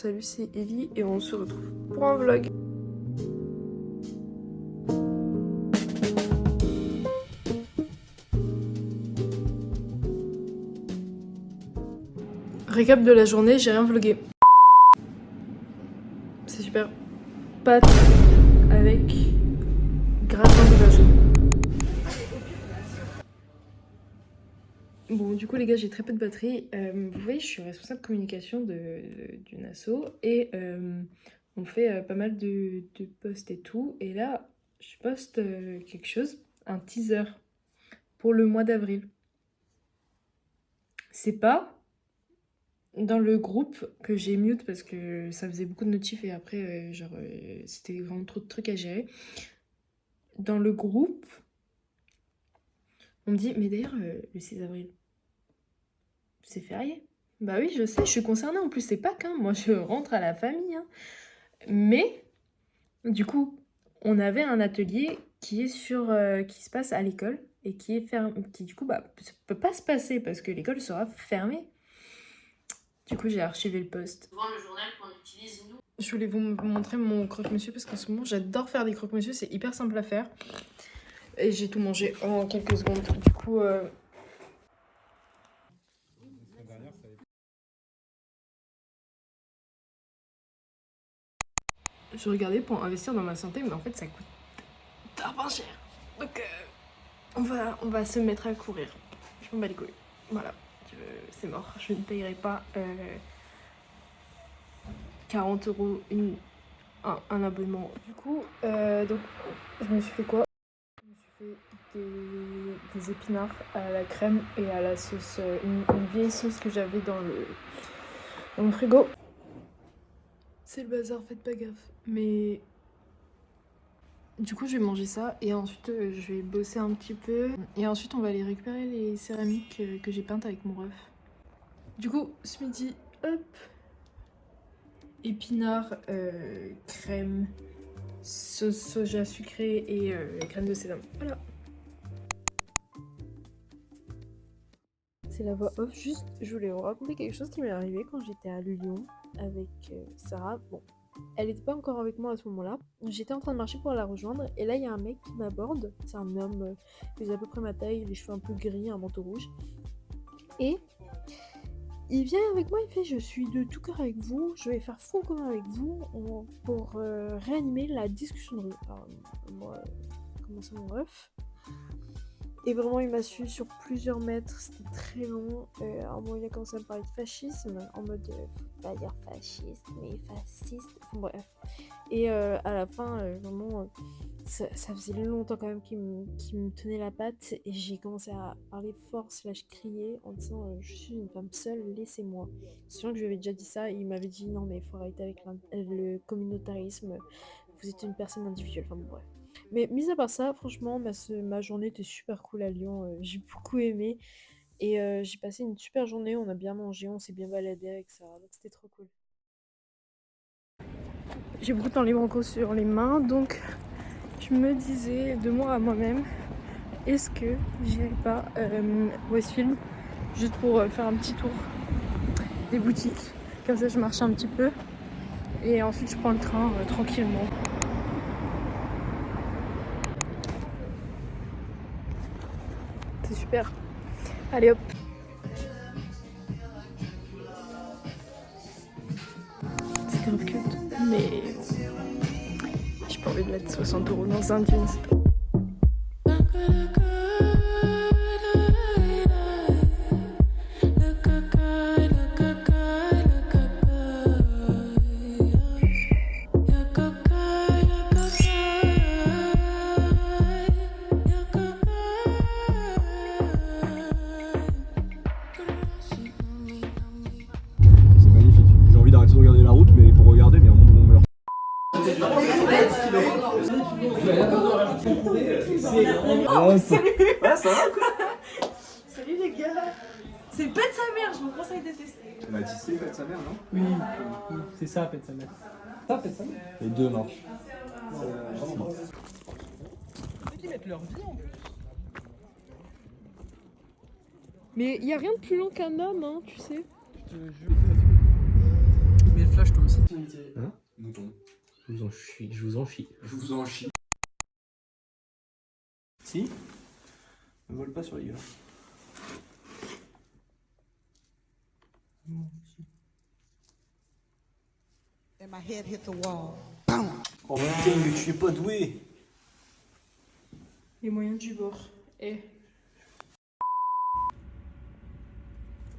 Salut, c'est Ellie et on se retrouve pour un vlog. Récap de la journée, j'ai rien vlogué. C'est super. Pâtes avec gratin d'aubergine. Bon, du coup, les gars, j'ai très peu de batterie. Vous voyez, je suis responsable communication d'une asso et on fait pas mal de posts et tout. Et là, je poste quelque chose, un teaser pour le mois d'avril. C'est pas dans le groupe que j'ai mute parce que ça faisait beaucoup de notifs et après, c'était vraiment trop de trucs à gérer. Dans le groupe, on me dit, mais d'ailleurs, le 6 avril, c'est férié. Bah oui, je sais, je suis concernée. En plus, c'est Pâques, hein. Moi, je rentre à la famille, hein. Mais, du coup, on avait un atelier qui est qui se passe à l'école et qui est fermé, qui du coup, peut pas se passer parce que l'école sera fermée. Du coup, j'ai archivé le post. Souvent, le journal qu'on utilise, nous. Je voulais vous montrer mon croque-monsieur parce qu'en ce moment, j'adore faire des croque-monsieur. C'est hyper simple à faire. Et j'ai tout mangé en quelques secondes. Du coup, je regardais pour investir dans ma santé, mais en fait, ça coûte tellement cher. Donc, on va se mettre à courir. Je m'en bats les couilles. Voilà. C'est mort. Je ne payerai pas 40 € un abonnement. Du coup, donc, je me suis fait quoi? Je me suis fait des épinards à la crème et à la sauce, une vieille sauce que j'avais dans mon frigo. C'est le bazar, faites pas gaffe. Mais du coup, je vais manger ça et ensuite je vais bosser un petit peu. Et ensuite, on va aller récupérer les céramiques que j'ai peintes avec mon ref. Du coup, ce midi, hop, épinards, crème, sauce soja sucrée et crème de sésame. Voilà. C'est la voix off. Juste, je voulais vous raconter quelque chose qui m'est arrivé quand j'étais à Lyon avec Sarah. Bon, elle n'était pas encore avec moi à ce moment-là. J'étais en train de marcher pour la rejoindre et là il y a un mec qui m'aborde. C'est un homme, il faisait à peu près ma taille, les cheveux un peu gris, un manteau rouge. Et il vient avec moi, il fait: je suis de tout cœur avec vous, je vais faire front commun avec vous pour réanimer la discussion de rue. Alors moi, comment ça mon ref? Et vraiment, il m'a suivi sur plusieurs mètres, c'était très long. À un moment, il a commencé à me parler de fascisme, en mode faut pas dire fasciste, mais fasciste. Enfin, bref. Et à la fin, vraiment, ça faisait longtemps quand même qu'il me tenait la patte. Et j'ai commencé à parler fort, slash crier, en disant je suis une femme seule, laissez-moi. Sachant que je lui avais déjà dit ça, il m'avait dit non, mais il faut arrêter avec le communautarisme, vous êtes une personne individuelle. Enfin, bon, bref. Mais mis à part ça, franchement, ma journée était super cool à Lyon. J'ai beaucoup aimé. Et j'ai passé une super journée. On a bien mangé, on s'est bien baladé avec ça. Donc c'était trop cool. J'ai beaucoup de temps libre encore sur les mains. Donc je me disais de moi à moi-même, est-ce que j'irai pas Westfield juste pour faire un petit tour des boutiques. Comme ça, je marche un petit peu. Et ensuite, je prends le train tranquillement. C'est super. Allez hop. C'est grave cute. Mais j'ai pas envie de mettre 60 € dans un jeans. D'arrêter de regarder la route, mais pour regarder, mais à un moment on meurt. Oh, salut. Ah, ça va quoi? Salut les gars. C'est Pète sa mère, je vous conseille de tester. Bah tu sais, Pète sa mère, non? Oui, c'est ça, Pète sa mère. Ça, Pète sa mère. Les deux marchent. Ceux qui mettent leur vie en plus. Mais il y a rien de plus long qu'un homme, hein, tu sais. Mais flash toi aussi. Hein Mouton. Je vous en chie, je vous en chie. Je vous en chie. Si Ne vole pas sur les gueules. And my head hit the wall. Oh putain, mais tu es pas doué. Les moyens du bord. Et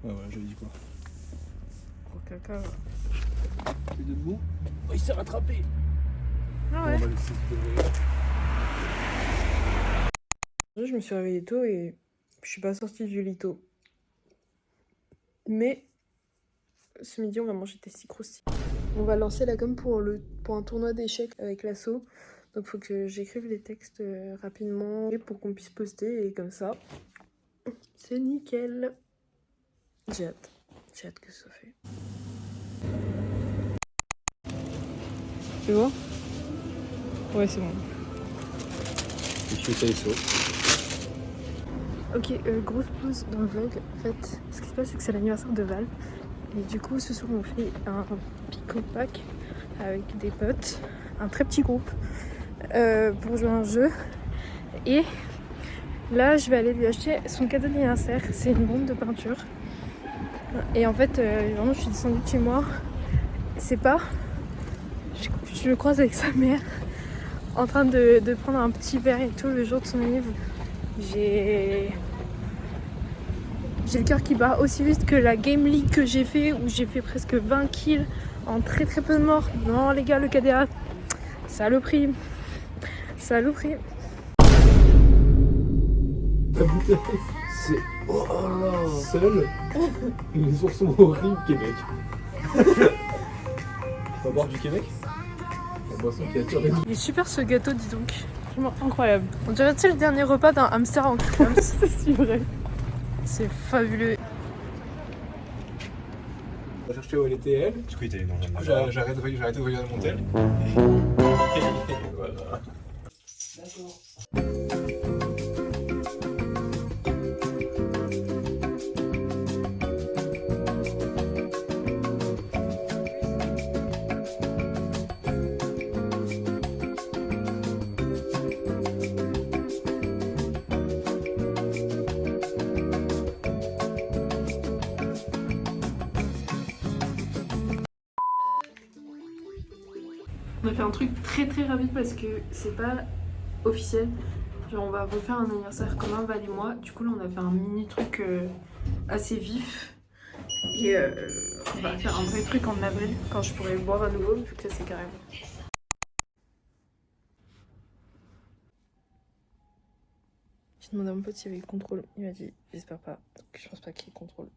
Ouais, voilà, j'avais dit quoi. pour caca. T'es debout. Oh, il s'est rattrapé. Ah ouais. Je me suis réveillée tôt et je suis pas sortie du lit tôt. Mais ce midi, on va manger des croustilles. On va lancer la com pour un tournoi d'échecs avec l'asso. Donc faut que j'écrive les textes rapidement pour qu'on puisse poster et comme ça, c'est nickel. J'ai hâte. J'ai hâte que ça fait. Tu vois? Ouais, c'est bon. Je suis KSO. Ok, grosse pause dans le vlog. En fait, ce qui se passe, c'est que c'est l'anniversaire de Val. Et du coup, ce soir, on fait un pico pack avec des potes, un très petit groupe, pour jouer à un jeu. Et là, je vais aller lui acheter son cadeau d'anniversaire. C'est une bombe de peinture. Et en fait, vraiment, je suis descendue de chez moi. C'est pas... Je le croise avec sa mère, en train de prendre un petit verre et tout le jour de son anniversaire. J'ai le cœur qui bat aussi vite que la Game League que j'ai fait, où j'ai fait presque 20 kills en très très peu de morts. Non les gars, le KDA, saloperie. Saloperie. C'est. Oh là. Seul. Les ours sont horribles, Québec. On va boire du Québec. La boisson qui attire les. Il est super ce gâteau, dis donc. Vraiment incroyable. On dirait tu sais le dernier repas d'un hamster en crumbs. C'est si vrai. C'est fabuleux. On va chercher où elle était elle. Du coup, il était dans le Du coup, j'ai arrêté de regarder mon tel. Et voilà. On a fait un truc très très rapide parce que c'est pas officiel. Genre on va refaire un anniversaire commun Val et moi. Du coup là on a fait un mini truc assez vif. Et on va faire un vrai truc en avril quand je pourrai boire à nouveau vu que là c'est carrément. J'ai demandé à mon pote s'il y avait le contrôle. Il m'a dit j'espère pas. Donc je pense pas qu'il y ait le contrôle.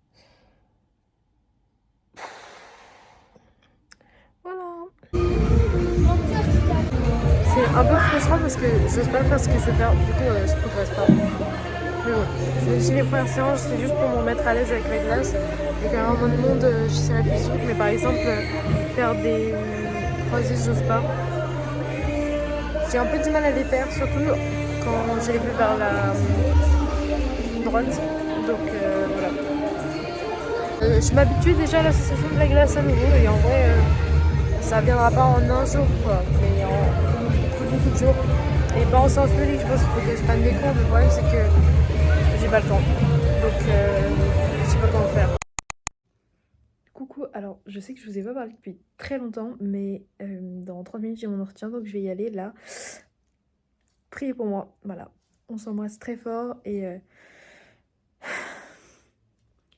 Voilà. C'est un peu frustrant parce que j'ose pas faire ce que je veux faire, du coup je progresse pas. Mais bon, j'ai les premières séances, c'est juste pour me mettre à l'aise avec la glace. Et quand il y a un moment de monde, j'essaierai plus souple, mais par exemple, faire des croisés, j'ose pas. J'ai un peu du mal à les faire, surtout quand j'ai les vues vers la droite. Donc voilà. Je m'habitue déjà à l'association de la glace à nouveau, et en vrai, ça viendra pas en un jour, quoi, mais en beaucoup de jours. Et pas en sens public, je pense qu'il faut que je prenne des cours, mais le problème c'est que j'ai pas le temps. Donc je sais pas comment faire. Coucou, alors je sais que je vous ai pas parlé depuis très longtemps, mais dans 30 minutes j'ai mon entretien, donc je vais y aller là. Priez pour moi, voilà. On s'embrasse très fort et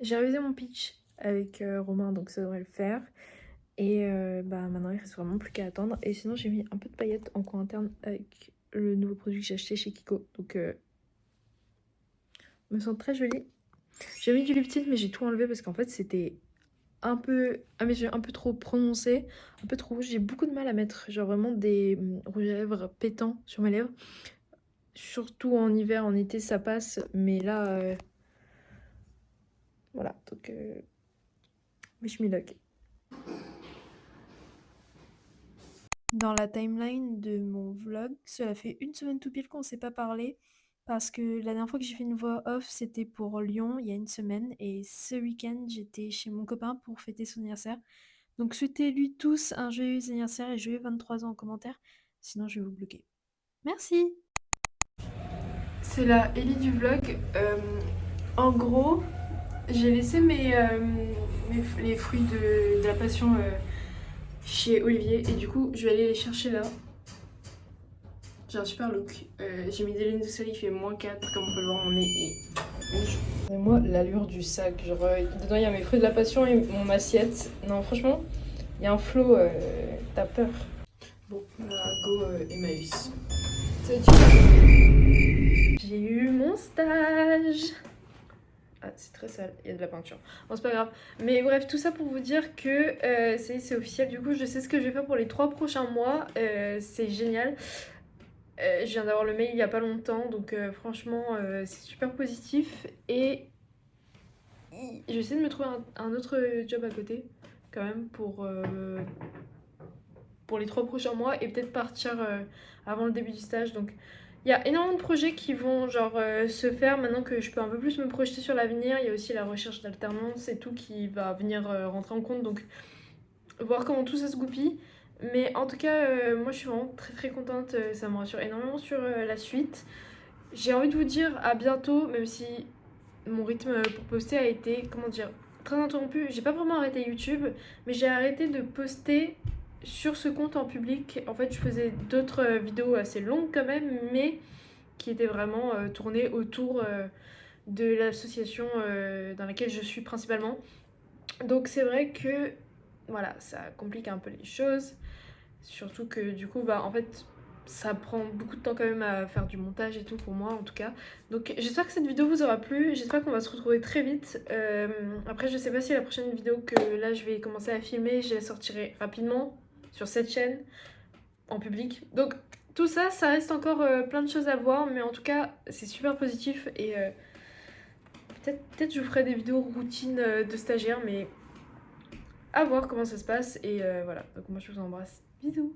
j'ai révisé mon pitch avec Romain, donc ça devrait le faire. Et bah maintenant il reste vraiment plus qu'à attendre. Et sinon j'ai mis un peu de paillettes en coin interne avec le nouveau produit que j'ai acheté chez Kiko. Donc me sent très jolie. J'ai mis du lip tint mais j'ai tout enlevé parce qu'en fait c'était un peu, à mes yeux, un peu trop prononcé, un peu trop rouge. J'ai beaucoup de mal à mettre genre vraiment des rouges à lèvres pétants sur mes lèvres. Surtout en hiver, en été ça passe, mais là voilà, donc wish me luck. Dans la timeline de mon vlog, cela fait une semaine tout pile qu'on s'est pas parlé parce que la dernière fois que j'ai fait une voix off c'était pour Lyon il y a une semaine et ce week-end j'étais chez mon copain pour fêter son anniversaire Donc souhaitez-lui tous un joyeux anniversaire et joyeux 23 ans en commentaire, sinon je vais vous bloquer. Merci. C'est la Ellie du vlog. En gros, j'ai laissé les fruits de la passion chez Olivier et du coup je vais aller les chercher là. J'ai un super look. J'ai mis des lunettes de soleil, il fait -4 comme on peut le voir, mon nez est rouge. Et moi l'allure du sac, genre dedans il y a mes fruits de la passion et mon assiette. Non franchement, il y a un flow, t'as peur. Bon, go Emmaüs. J'ai eu mon stage. Ah, c'est très sale, il y a de la peinture. Bon, c'est pas grave. Mais bref, tout ça pour vous dire que c'est officiel. Du coup, je sais ce que je vais faire pour les 3 prochains mois. C'est génial. Je viens d'avoir le mail il y a pas longtemps. Donc, franchement, c'est super positif. Et je vais essayer de me trouver un autre job à côté, quand même, pour les 3 prochains mois. Et peut-être partir avant le début du stage. Donc, il y a énormément de projets qui vont se faire maintenant que je peux un peu plus me projeter sur l'avenir. Il y a aussi la recherche d'alternance et tout qui va venir rentrer en compte. Donc voir comment tout ça se goupille. Mais en tout cas, moi je suis vraiment très très contente. Ça me rassure énormément sur la suite. J'ai envie de vous dire à bientôt, même si mon rythme pour poster a été, comment dire, très interrompu. J'ai pas vraiment arrêté YouTube, mais j'ai arrêté de poster sur ce compte en public. En fait, je faisais d'autres vidéos assez longues quand même, mais qui étaient vraiment tournées autour de l'association dans laquelle je suis principalement. Donc c'est vrai que voilà, ça complique un peu les choses. Surtout que du coup, bah en fait, ça prend beaucoup de temps quand même à faire du montage et tout pour moi en tout cas. Donc j'espère que cette vidéo vous aura plu, j'espère qu'on va se retrouver très vite. Après je sais pas si la prochaine vidéo que là je vais commencer à filmer, je la sortirai rapidement sur cette chaîne en public. Donc tout ça, ça reste encore plein de choses à voir, mais en tout cas c'est super positif et peut-être je vous ferai des vidéos routines de stagiaire, mais à voir comment ça se passe et voilà. Donc moi je vous embrasse, bisous.